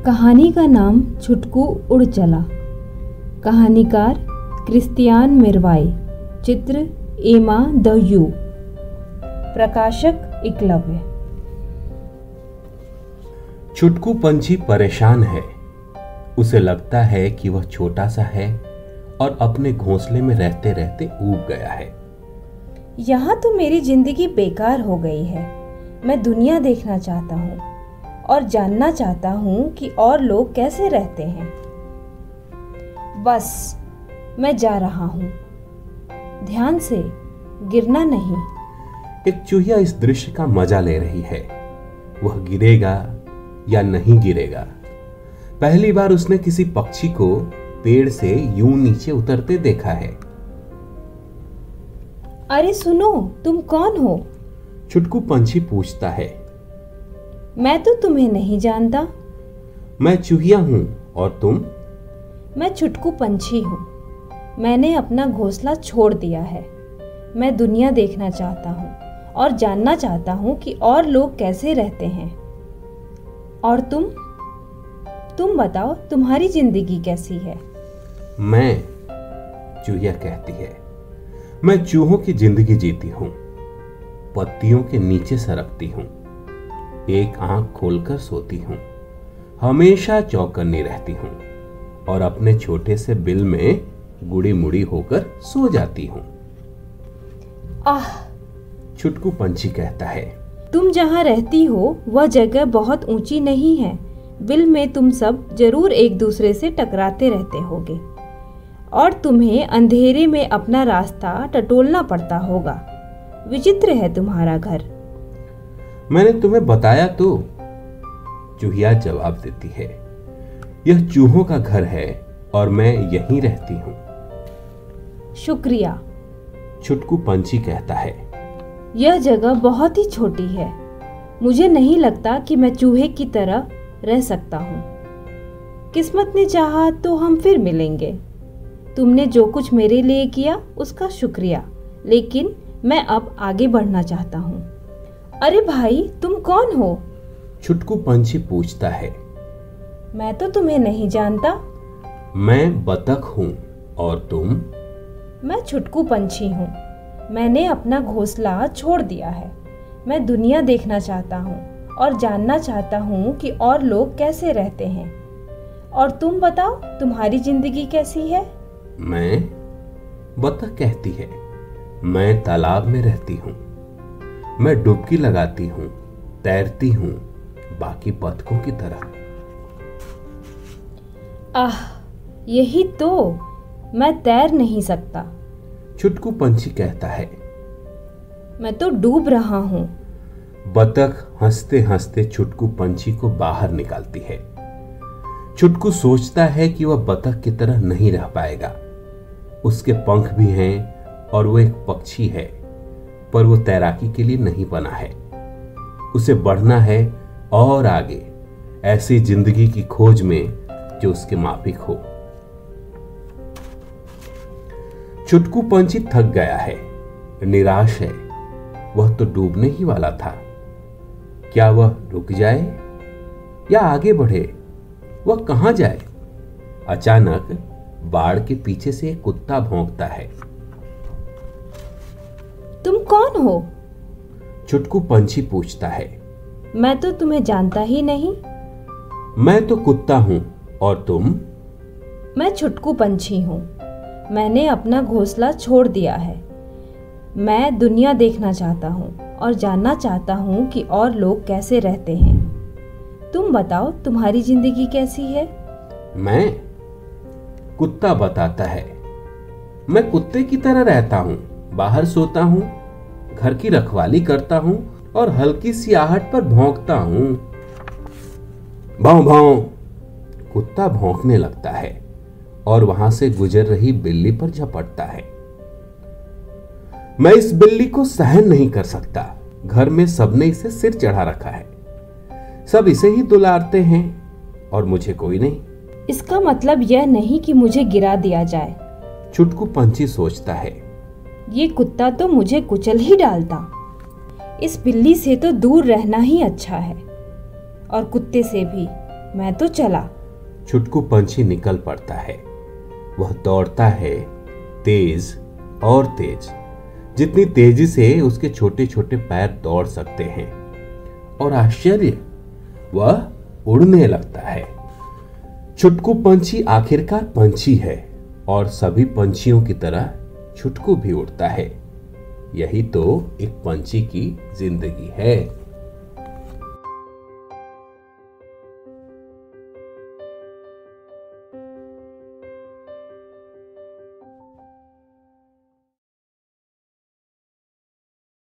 कहानी का नाम छुटकू उड़ चला। कहानीकार क्रिस्टियान मिरवाई। चित्र एमा द यू। प्रकाशक एकलव्य। छुटकू पंछी परेशान है। उसे लगता है कि वह छोटा सा है और अपने घोंसले में रहते रहते ऊब गया है। यहाँ तो मेरी जिंदगी बेकार हो गई है। मैं दुनिया देखना चाहता हूँ और जानना चाहता हूँ कि और लोग कैसे रहते हैं। बस मैं जा रहा हूँ। ध्यान से, गिरना नहीं। एक चूहिया इस दृश्य का मजा ले रही है। वह गिरेगा या नहीं गिरेगा। पहली बार उसने किसी पक्षी को पेड़ से यूं नीचे उतरते देखा है। अरे सुनो, तुम कौन हो? छुटकू पंछी पूछता है। मैं तो तुम्हें नहीं जानता। मैं चूहिया हूं और तुम? मैं छुटकू पंछी हूँ। मैंने अपना घोंसला छोड़ दिया है। मैं दुनिया देखना चाहता हूँ और जानना चाहता हूँ कि और लोग कैसे रहते हैं। और तुम बताओ, तुम्हारी जिंदगी कैसी है? मैं, चूहिया कहती है, मैं चूहों की जिंदगी जीती हूँ। पत्तियों के नीचे सरकती हूँ, एक आंख खोलकर सोती हूँ, हमेशा चौकन्नी रहती हूँ और अपने छोटे से बिल में गुड़ी मुड़ी होकर सो जाती हूँ। आह, छुटकू पंछी कहता है। तुम जहाँ रहती हो वह जगह बहुत ऊंची नहीं है। बिल में तुम सब जरूर एक दूसरे से टकराते रहते होगे और तुम्हें अंधेरे में अपना रास्ता टटोलना पड़ता होगा। विचित्र है तुम्हारा घर। मैंने तुम्हें बताया तो, चूहिया जवाब देती है। यह चूहों का घर है और मैं यहीं रहती हूँ। शुक्रिया, छुटकू पंछी कहता है। यह जगह बहुत ही छोटी है। मुझे नहीं लगता कि मैं चूहे की तरह रह सकता हूँ। किस्मत ने चाहा तो हम फिर मिलेंगे। तुमने जो कुछ मेरे लिए किया उसका शुक्रिया, लेकिन मैं अब आगे बढ़ना चाहता हूँ। अरे भाई, तुम कौन हो? छुटकू पंछी पूछता है। मैं तो तुम्हें नहीं जानता। मैं बतख हूँ और तुम? मैं छुटकू पंछी हूँ। मैंने अपना घोंसला छोड़ दिया है। मैं दुनिया देखना चाहता हूँ और जानना चाहता हूँ कि और लोग कैसे रहते हैं। और तुम बताओ, तुम्हारी जिंदगी कैसी है? मैं, बतख कहती है, मैं तालाब में रहती हूँ। मैं डुबकी लगाती हूँ, तैरती हूँ, बाकी बतखों की तरह। आह, यही तो। मैं तैर नहीं सकता। छुटकू पंछी कहता है। मैं तो डूब रहा हूँ। बतख हंसते हंसते छुटकू पंछी को बाहर निकालती है। छुटकू सोचता है कि वह बतख की तरह नहीं रह पाएगा। उसके पंख भी हैं और वो एक पक्षी है, पर वो तैराकी के लिए नहीं बना है। उसे बढ़ना है और आगे, ऐसी जिंदगी की खोज में जो उसके माफिक हो। छुटकू पंछी थक गया है, निराश है। वह तो डूबने ही वाला था। क्या वह रुक जाए या आगे बढ़े? वह कहां जाए? अचानक बाड़ के पीछे से एक कुत्ता भौंकता है। तुम कौन हो? छुटकू पंछी पूछता है। मैं तो तुम्हें जानता ही नहीं। मैं तो कुत्ता हूं और तुम? मैं छुटकू पंछी हूँ। मैंने अपना घोंसला छोड़ दिया है। मैं दुनिया देखना चाहता हूँ और जानना चाहता हूँ कि और लोग कैसे रहते हैं। तुम बताओ, तुम्हारी जिंदगी कैसी है? मैं, कुत्ता बताता है। मैं कुत्ते की तरह रहता हूँ, बाहर सोता हूँ, घर की रखवाली करता हूँ और हल्की सी आहट पर भौंकता हूँ। भौं भौं, कुत्ता भौंकने लगता है और वहां से गुजर रही बिल्ली पर झपटता है। मैं इस बिल्ली को सहन नहीं कर सकता। घर में सबने इसे सिर चढ़ा रखा है। सब इसे ही दुलारते हैं और मुझे कोई नहीं। इसका मतलब यह नहीं कि मुझे गिरा दिया जाए। छुटकू पंछी सोचता है। ये कुत्ता तो मुझे कुचल ही डालता। इस बिल्ली से तो दूर रहना ही अच्छा है, और कुत्ते से भी। मैं तो चला। छुटकू पंछी निकल पड़ता है। वह दौड़ता है, तेज और तेज, जितनी तेजी से उसके छोटे छोटे पैर दौड़ सकते हैं। और आश्चर्य, वह उड़ने लगता है। छुटकू पंछी आखिरकार पंछी है और सभी पंछियों की तरह छुटकू भी उड़ता है। यही तो एक पंछी की जिंदगी है।